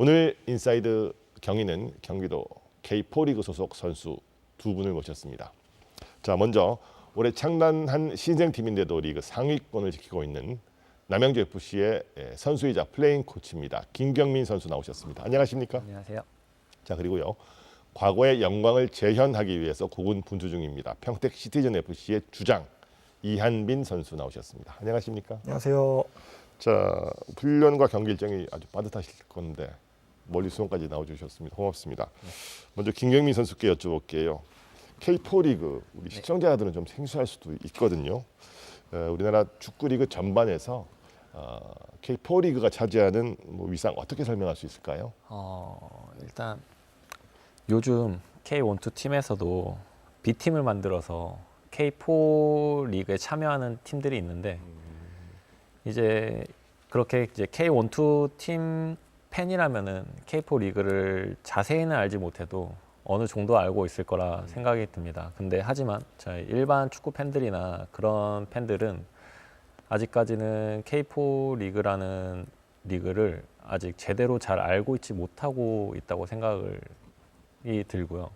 오늘 인사이드 경위는 경기도 K4 리그 소속 선수 두 분을 모셨습니다. 자, 먼저 올해 창단한 신생팀인데도 리그 상위권을 지키고 있는 남양주 FC의 선수이자 플레잉 코치입니다. 김경민 선수 나오셨습니다. 안녕하십니까? 안녕하세요. 자, 그리고요. 과거의 영광을 재현하기 위해서 고군 분투 중입니다. 평택 시티즌 FC의 주장 이한빈 선수 나오셨습니다. 안녕하십니까? 안녕하세요. 자, 훈련과 경기 일정이 아주 빠듯하실 건데 멀리 수원까지 나와주셨습니다. 고맙습니다. 먼저 김경민 선수께 여쭤볼게요. K4 리그 우리 시청자들은 좀 생소할 수도 있거든요. 우리나라 축구 리그 전반에서 K4 리그가 차지하는 위상 어떻게 설명할 수 있을까요? 일단 요즘 K12 팀에서도 B팀을 만들어서 K4 리그에 참여하는 팀들이 있는데 이제 그렇게 이제 K12 팀 팬이라면은 K4 리그를 자세히는 알지 못해도 어느 정도 알고 있을 거라 생각이 듭니다. 근데 하지만 저희 일반 축구 팬들이나 그런 팬들은 아직까지는 K4 리그라는 리그를 아직 제대로 잘 알고 있지 못하고 있다고 생각이 들고요.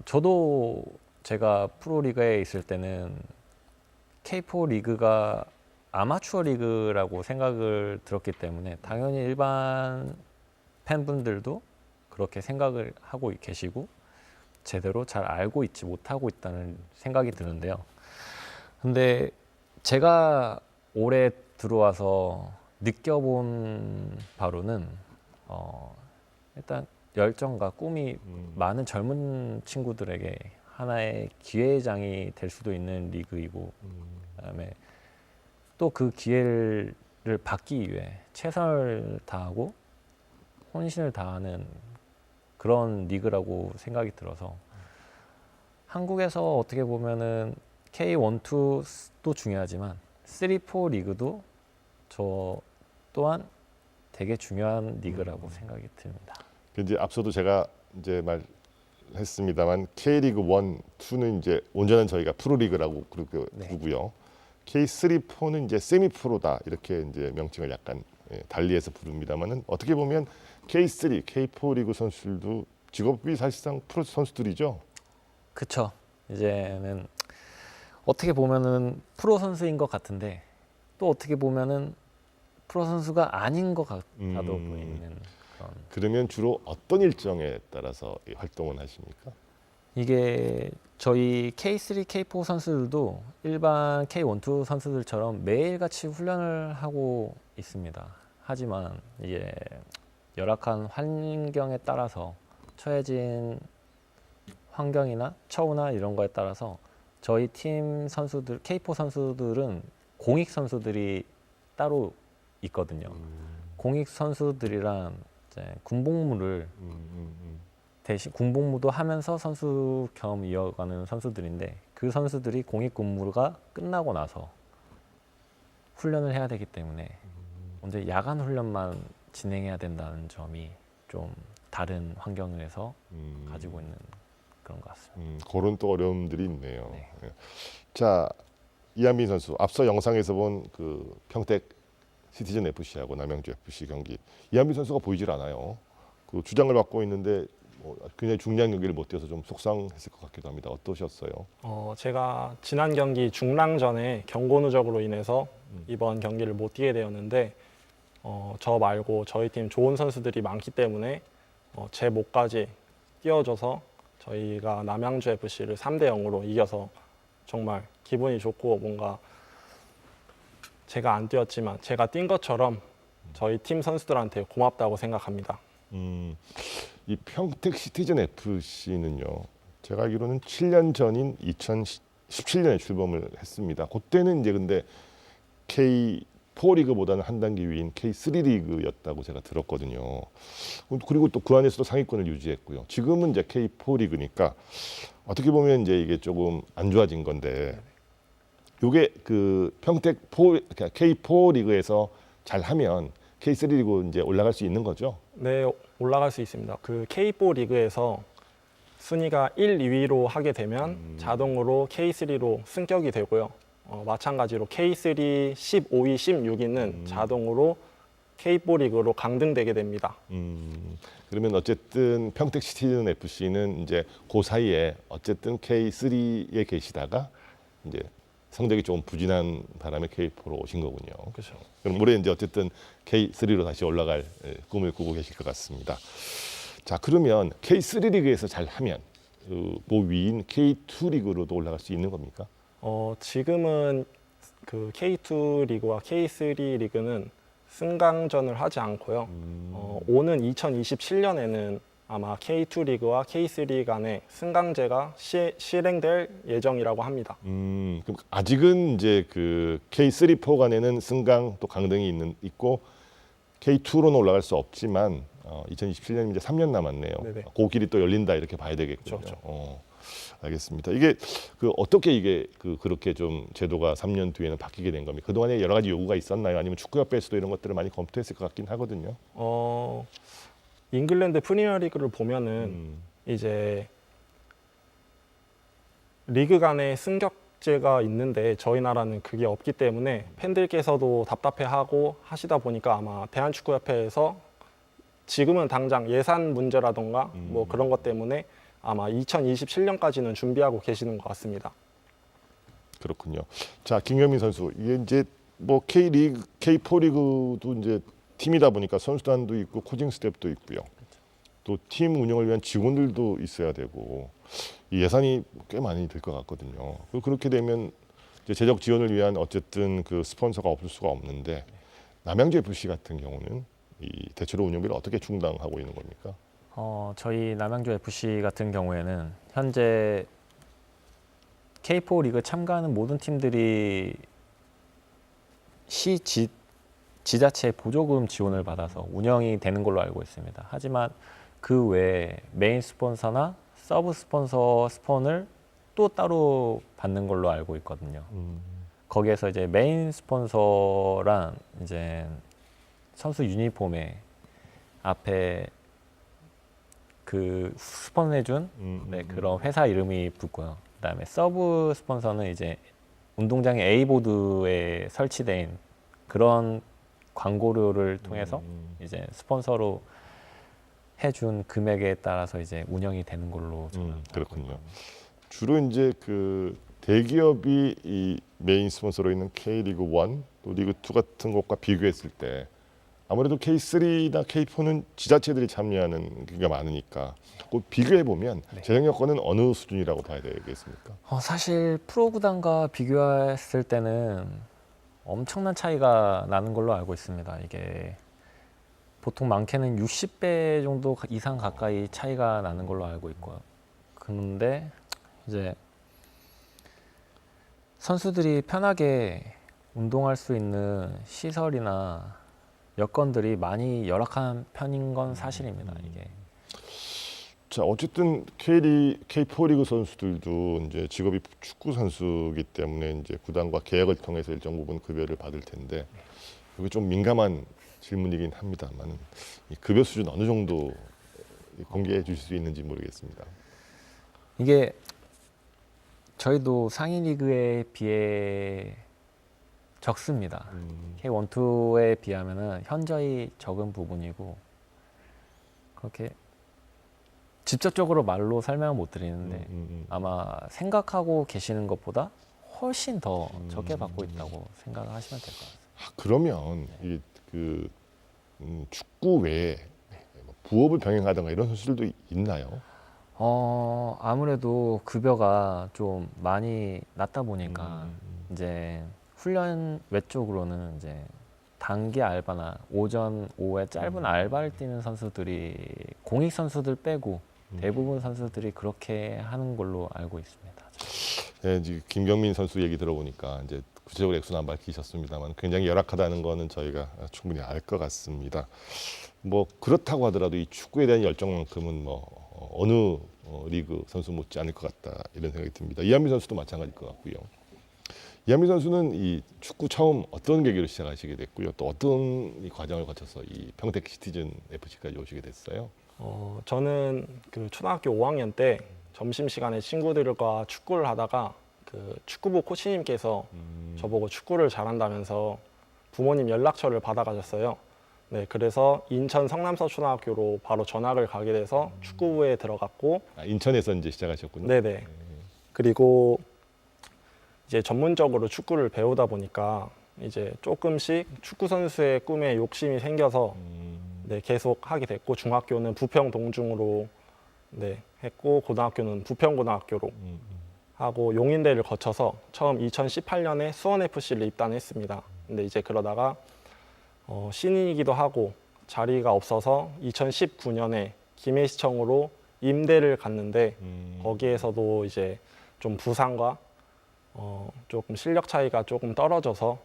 저도 제가 프로리그에 있을 때는 K4 리그가 아마추어 리그라고 생각을 들었기 때문에 당연히 일반 팬분들도 그렇게 생각을 하고 계시고 제대로 잘 알고 있지 못하고 있다는 생각이 드는데요. 근데 제가 올해 들어와서 느껴본 바로는 일단 열정과 꿈이 많은 젊은 친구들에게 하나의 기회장이 될 수도 있는 리그이고 그다음에 또 그 기회를 받기 위해 최선을 다하고 혼신을 다하는 그런 리그라고 생각이 들어서 한국에서 어떻게 보면은 K12도 중요하지만 3, 4 리그도 저 또한 되게 중요한 리그라고 생각이 듭니다. 이제 앞서도 제가 이제 말했습니다만 K리그 1, 2는 이제 온전한 저희가 프로리그라고 부르고요. K3, 4는 이제 세미 프로다 이렇게 이제 명칭을 약간 달리해서 부릅니다만은 어떻게 보면 K3, K4 리그 선수들도 직업이 사실상 프로 선수들이죠. 그쵸. 이제는 어떻게 보면은 프로 선수인 것 같은데 또 어떻게 보면은 프로 선수가 아닌 것 같아도 보이는 그런. 그러면 주로 어떤 일정에 따라서 활동을 하십니까? 이게 저희 K3, K4 선수들도 일반 K12 선수들처럼 매일같이 훈련을 하고 있습니다. 하지만 이제 열악한 환경에 따라서 처해진 환경이나 처우나 이런 거에 따라서 저희 팀 선수들, K4 선수들은 공익 선수들이 따로 있거든요. 공익 선수들이란 이제 군복무를 대신 군복무도 하면서 선수 겸 이어가는 선수들인데 그 선수들이 공익 근무가 끝나고 나서 훈련을 해야 되기 때문에 언제 야간 훈련만 진행해야 된다는 점이 좀 다른 환경에서 가지고 있는 그런 것 같습니다. 그런 또 어려움들이 있네요. 네. 자, 이한빈 선수 앞서 영상에서 본 그 평택 시티즌 FC하고 남양주 FC 경기 이한빈 선수가 보이질 않아요. 그 주장을 맡고 있는데 굉장히 중요한 경기를 못 뛰어서 좀 속상했을 것 같기도 합니다. 어떠셨어요? 제가 지난 경기 중랑전에 경고 누적으로 인해서 이번 경기를 못 뛰게 되었는데 저 말고 저희 팀 좋은 선수들이 많기 때문에 제 몫까지 띄워줘서 저희가 남양주 FC를 3대 0으로 이겨서 정말 기분이 좋고 뭔가 제가 안 뛰었지만 제가 뛴 것처럼 저희 팀 선수들한테 고맙다고 생각합니다. 이 평택 시티즌 FC는요. 제가 알기로는 7년 전인 2017년에 출범을 했습니다. 그때는 이제 근데 K4 리그보다는 한 단계 위인 K3 리그였다고 제가 들었거든요. 그리고 또 그 안에서도 상위권을 유지했고요. 지금은 이제 K4 리그니까 어떻게 보면 이제 이게 조금 안 좋아진 건데 요게 그 평택 K4 리그에서 잘하면 K3 리그 이제 올라갈 수 있는 거죠? 네, 올라갈 수 있습니다. 그 K4 리그에서 순위가 1, 2위로 하게 되면 자동으로 K3로 승격이 되고요. 마찬가지로 K3 15위, 16위는 자동으로 K4 리그로 강등되게 됩니다. 그러면 어쨌든 평택 시티즌 FC는 이제 그 사이에 어쨌든 K3에 계시다가 이제 성적이 조금 부진한 바람에 K4로 오신 거군요. 그렇죠. 그럼 올해 이제 어쨌든 K3로 다시 올라갈 꿈을 꾸고 계실 것 같습니다. 자, 그러면 K3 리그에서 잘하면 그 위인 K2 리그로도 올라갈 수 있는 겁니까? 지금은 그 K2 리그와 K3 리그는 승강전을 하지 않고요. 오는 2027년에는 아마 K2 리그와 K3 간의 승강제가 실행될 예정이라고 합니다. 그럼 아직은 이제 그 K3, 4 간에는 승강 또 강등이 있고 K2로는 올라갈 수 없지만 2027년 이제 3년 남았네요. 네네. 그 길이 또 열린다 이렇게 봐야 되겠군요. 그렇죠. 알겠습니다. 이게 그 어떻게 이게 그렇게 좀 제도가 3년 뒤에는 바뀌게 된 겁니까? 그동안에 여러 가지 요구가 있었나요? 아니면 축구협회에서도 이런 것들을 많이 검토했을 것 같긴 하거든요. 잉글랜드 프리미어리그를 보면은 이제 리그 간의 승격제가 있는데 저희 나라는 그게 없기 때문에 팬들께서도 답답해하고 하시다 보니까 아마 대한축구협회에서 지금은 당장 예산 문제라던가 뭐 그런 것 때문에 아마 2027년까지는 준비하고 계시는 것 같습니다. 그렇군요. 자, 김경민 선수, 이게 이제 뭐 K리그, K4 리그도 이제 팀이다 보니까 선수단도 있고 코칭 스태프도 있고요. 또 팀 운영을 위한 직원들도 있어야 되고 이 예산이 꽤 많이 들 것 같거든요. 그렇게 되면 이제 재적 지원을 위한 어쨌든 그 스폰서가 없을 수가 없는데 남양주 FC 같은 경우는 이 대체로 운영비를 어떻게 충당하고 있는 겁니까? 저희 남양주 FC 같은 경우에는 현재 K4 리그 참가하는 모든 팀들이 지자체 보조금 지원을 받아서 운영이 되는 걸로 알고 있습니다. 하지만 그 외에 메인 스폰서나 서브 스폰서 스폰을 또 따로 받는 걸로 알고 있거든요. 거기에서 이제 메인 스폰서란 이제 선수 유니폼에 앞에 그 스폰해준 그런 회사 이름이 붙고요. 그다음에 서브 스폰서는 이제 운동장의 A보드에 설치된 그런 광고료를 통해서 이제 스폰서로 해준 금액에 따라서 이제 운영이 되는 걸로 저는 그렇군요. 주로 이제 그 대기업이 이 메인 스폰서로 있는 K리그 1, 또 리그 2 같은 것과 비교했을 때 아무래도 K3나 K4는 지자체들이 참여하는 게 많으니까 그 비교해 보면 재정 여건은 어느 수준이라고 봐야 되겠습니까? 사실 프로 구단과 비교했을 때는 엄청난 차이가 나는 걸로 알고 있습니다. 이게 보통 많게는 60배 정도 이상 가까이 차이가 나는 걸로 알고 있고요. 그런데 이제 선수들이 편하게 운동할 수 있는 시설이나 여건들이 많이 열악한 편인 건 사실입니다. 이게. 자, 어쨌든 K4 리그 선수들도 이제 직업이 축구 선수이기 때문에 이제 구단과 계약을 통해서 일정 부분 급여를 받을 텐데 이게 좀 민감한 질문이긴 합니다만 이 급여 수준 어느 정도 공개해 주실 수 있는지 모르겠습니다. 이게 저희도 상위 리그에 비해 적습니다. K1, 2에 비하면은 현저히 적은 부분이고 그렇게 직접적으로 말로 설명을 못 드리는데 아마 생각하고 계시는 것보다 훨씬 더 적게 받고 있다고 생각을 하시면 될 것 같습니다. 그러면 이 축구 외에 부업을 병행하다가 이런 선수들도 있나요? 아무래도 급여가 좀 많이 낮다 보니까 이제 훈련 외적으로는 이제 단기 알바나 오전, 오후에 짧은 알바를 뛰는 선수들이 공익 선수들 빼고 대부분 선수들이 그렇게 하는 걸로 알고 있습니다. 네, 지금 김경민 선수 얘기 들어보니까 이제 구체적으로 액수는 안 밝히셨습니다만 굉장히 열악하다는 거는 저희가 충분히 알 것 같습니다. 뭐 그렇다고 하더라도 이 축구에 대한 열정만큼은 뭐 어느 리그 선수 못지 않을 것 같다 이런 생각이 듭니다. 이한민 선수도 마찬가지일 것 같고요. 이한민 선수는 이 축구 처음 어떤 계기로 시작하시게 됐고요. 또 어떤 이 과정을 거쳐서 이 평택 시티즌 FC까지 오시게 됐어요? 저는 그 초등학교 5학년 때 점심시간에 친구들과 축구를 하다가 그 축구부 코치님께서 저보고 축구를 잘한다면서 부모님 연락처를 받아가셨어요. 네, 그래서 인천 성남서초등학교로 바로 전학을 가게 돼서 축구부에 들어갔고, 인천에서 이제 시작하셨군요. 네네. 그리고 이제 전문적으로 축구를 배우다 보니까 이제 조금씩 축구 선수의 꿈에 욕심이 생겨서 네, 계속 하게 됐고, 중학교는 부평 동중으로 네, 했고, 고등학교는 부평고등학교로 하고, 용인대를 거쳐서 처음 2018년에 수원FC를 입단했습니다. 근데 이제 그러다가 신인이기도 하고 자리가 없어서 2019년에 김해시청으로 임대를 갔는데, 거기에서도 이제 좀 부상과 조금 실력 차이가 조금 떨어져서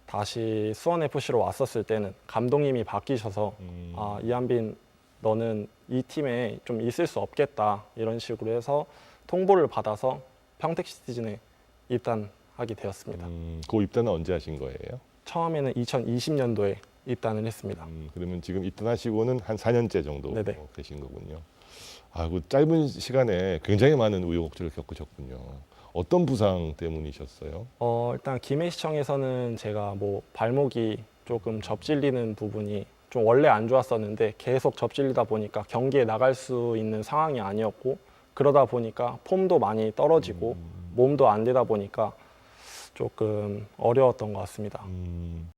다시 수원FC로 왔었을 때는 감독님이 바뀌셔서 아, 이한빈 너는 이 팀에 좀 있을 수 없겠다 이런 식으로 해서 통보를 받아서 평택시티즌에 입단하게 되었습니다. 그 입단은 언제 하신 거예요? 처음에는 2020년도에 입단을 했습니다. 그러면 지금 입단하시고는 한 4년째 정도 네네. 되신 거군요. 아, 그 짧은 시간에 굉장히 많은 우여곡절을 겪으셨군요. 어떤 부상 때문이셨어요? 일단 김해시청에서는 제가 뭐 발목이 조금 접질리는 부분이 좀 원래 안 좋았었는데 계속 접질리다 보니까 경기에 나갈 수 있는 상황이 아니었고, 그러다 보니까 폼도 많이 떨어지고 몸도 안 되다 보니까 조금 어려웠던 것 같습니다.